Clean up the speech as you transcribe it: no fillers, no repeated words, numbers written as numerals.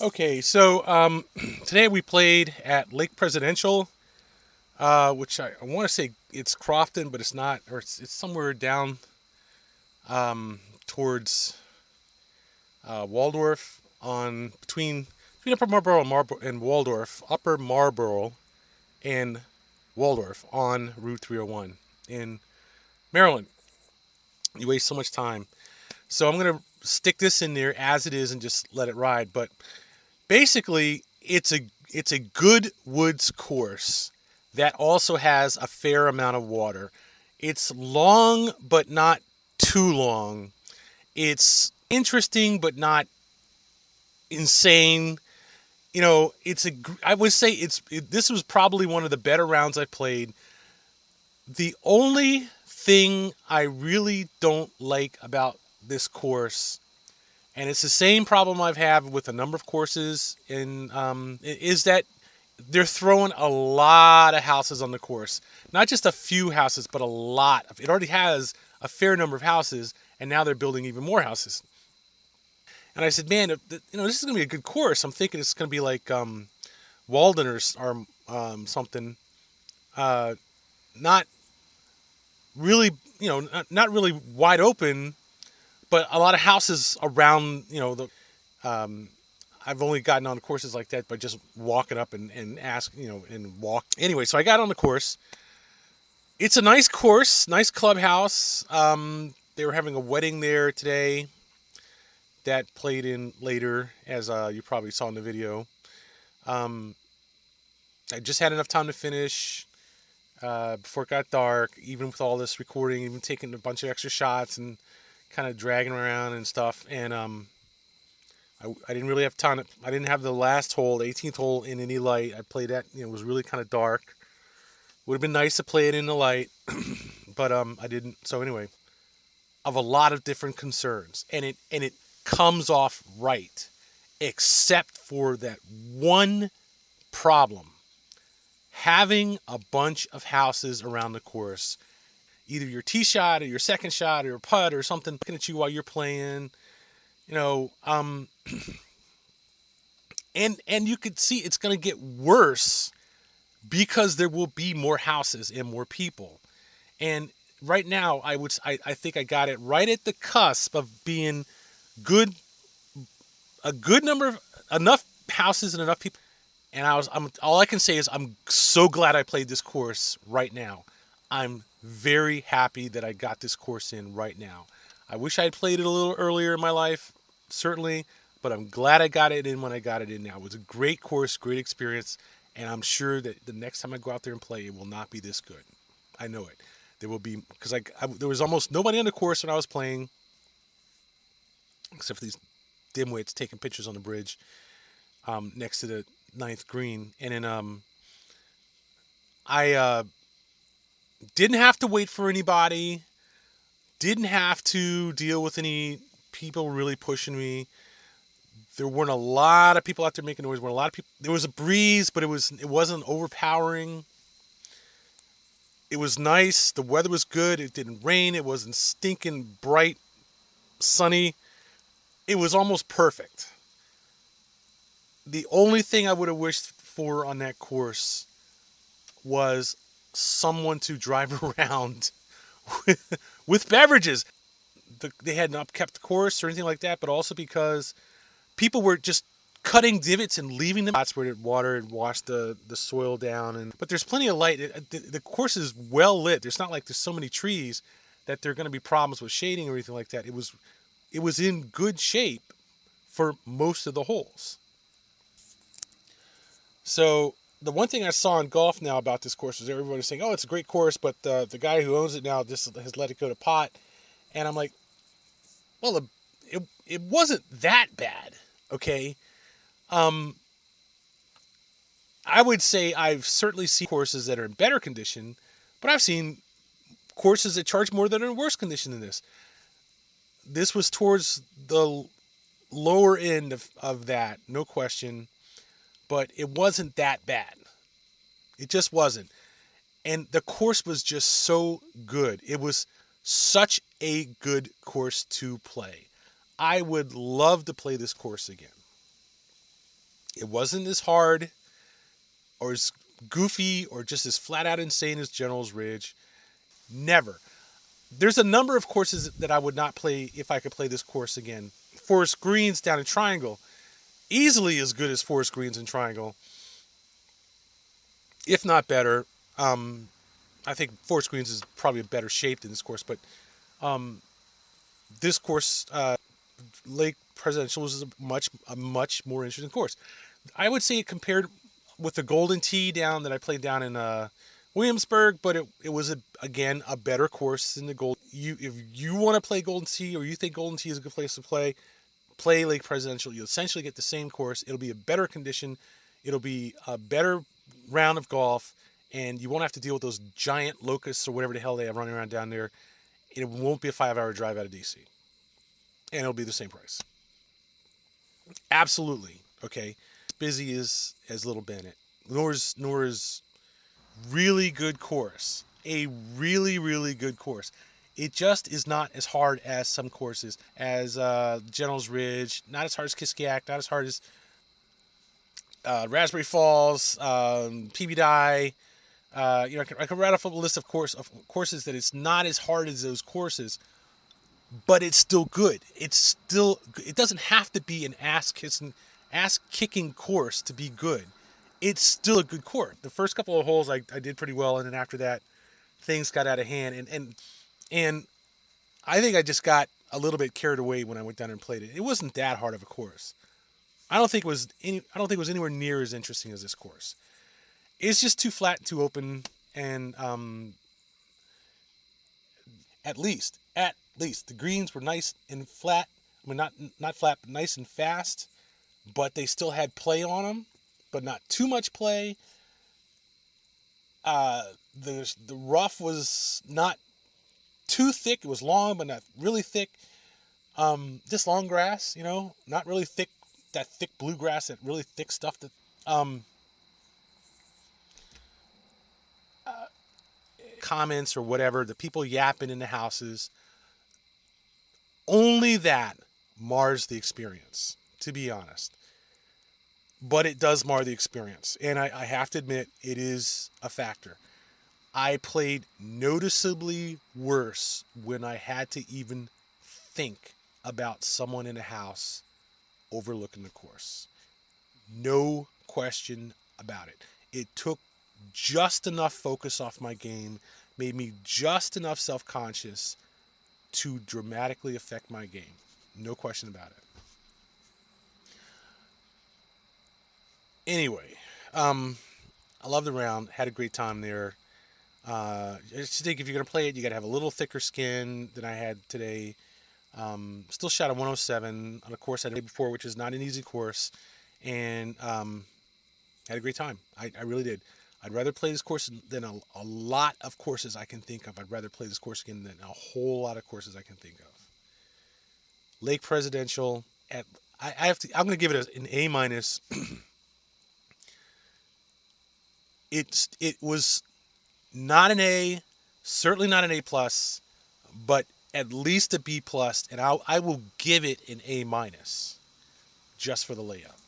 Okay, so today we played at Lake Presidential, which I want to say it's Crofton, but it's not, or it's somewhere down towards Waldorf on between Upper Marlboro and Waldorf, Upper Marlboro and Waldorf on Route 301 in Maryland. You waste so much time, so I'm gonna stick this in there as it is and just let it ride. But basically, it's a good woods course that also has a fair amount of water. It's long but not too long. It's interesting but not insane. I would say this was probably one of the better rounds I played. The only thing I really don't like about this course, and it's the same problem I've had with a number of courses, is that they're throwing a lot of houses on the course. Not just a few houses, but a lot. It already has a fair number of houses, and now they're building even more houses. And I said, man, this is going to be a good course. I'm thinking it's going to be like Walden or something. Not really, not really wide open, but a lot of houses around, um, I've only gotten on courses like that by just walking up and ask, and walk. Anyway, so I got on the course. It's a nice course, nice clubhouse. They were having a wedding there today that played in later, as you probably saw in the video. Um, I just had enough time to finish before it got dark, even with all this recording, even taking a bunch of extra shots and kind of dragging around and stuff. And I didn't really have time. I didn't have the last hole, the 18th hole, in any light. I played that. It was really kind of dark. Would have been nice to play it in the light, but I didn't. So anyway, of a lot of different concerns, and it comes off right, except for that one problem: having a bunch of houses around the course. Either your tee shot or your second shot or your putt or something looking at you while you're playing. You know, and you could see it's going to get worse because there will be more houses and more people. And right now, I think I got it right at the cusp of being good, a good number of enough houses and enough people. And I'm all I can say is I'm so glad I played this course right now. I'm very happy that I got this course in right now. I wish I had played it a little earlier in my life, certainly, but I'm glad I got it in when I got it in now. It was a great course, great experience, and I'm sure that the next time I go out there and play, it will not be this good. I know it. There will be, because there was almost nobody on the course when I was playing, except for these dimwits taking pictures on the bridge next to the ninth green. And then I didn't have to wait for anybody, didn't have to deal with any people really pushing me. There weren't a lot of people out there making noise. There weren't a lot of people. There was a breeze, but it wasn't overpowering. It was nice. The weather was good. It didn't rain. It wasn't stinking bright, sunny. It was almost perfect. The only thing I would have wished for on that course was someone to drive around with beverages. They had not kept the course or anything like that, but also because people were just cutting divots and leaving them spots where the water had washed the soil down. But there's plenty of light. The course is well lit. It's not like there's so many trees that there are going to be problems with shading or anything like that. It was in good shape for most of the holes. So the one thing I saw in golf now about this course was everybody saying, "Oh, it's a great course," but the guy who owns it now just has let it go to pot. And I'm like, well, it wasn't that bad, okay? Um, I would say I've certainly seen courses that are in better condition, but I've seen courses that charge more that are in worse condition than this. This was towards the lower end of that, no question, but it wasn't that bad. It just wasn't. And the course was just so good. It was such a good course to play. I would love to play this course again. It wasn't as hard or as goofy or just as flat out insane as General's Ridge. Never. There's a number of courses that I would not play if I could play this course again. Forest Greens down in Triangle, easily as good as Forest Greens in Triangle, if not better. I think Forest Greens is probably a better shape than this course, but this course, Lake Presidential, was a much more interesting course. I would say compared with the Golden Tee down that I played down in Williamsburg, but it was again a better course than the Gold. If you want to play Golden Tee or you think Golden Tee is a good place to play Lake Presidential. You'll essentially get the same course. It'll be a better condition. It'll be a better round of golf, and you won't have to deal with those giant locusts or whatever the hell they have running around down there. It won't be a 5-hour drive out of DC, and it'll be the same price. Absolutely, okay. Busy as Little Bennett. Nora's really good course. A really, really good course. It just is not as hard as some courses, as General's Ridge, not as hard as Kiskiak, not as hard as Raspberry Falls, PB Dye. I can rattle off a list of courses that it's not as hard as those courses, but it's still good. It doesn't have to be an ass-kicking course to be good. It's still a good course. The first couple of holes I did pretty well, and then after that, things got out of hand, and I think I just got a little bit carried away when I went down and played it. It wasn't that hard of a course. I don't think it was anywhere near as interesting as this course. It's just too flat and too open, and at least the greens were nice and flat. I mean, not flat, but nice and fast. But they still had play on them, but not too much play. The rough was not too thick. It was long, but not really thick. Just long grass, not really thick. That thick bluegrass, that really thick stuff. That comments or whatever, the people yapping in the houses. Only that mars the experience, to be honest. But it does mar the experience, and I have to admit, it is a factor. I played noticeably worse when I had to even think about someone in a house overlooking the course. No question about it. It took just enough focus off my game, made me just enough self-conscious to dramatically affect my game. No question about it. Anyway, I love the round. Had a great time there. I just think if you're going to play it, you got to have a little thicker skin than I had today. Still shot a 107 on a course I did before, which is not an easy course. And had a great time. I really did. I'd rather play this course than a lot of courses I can think of. I'd rather play this course again than a whole lot of courses I can think of. Lake Presidential, I'm going to give it an A minus. It was not an A, certainly not an A plus, but at least a B plus, and I will give it an A minus just for the layup.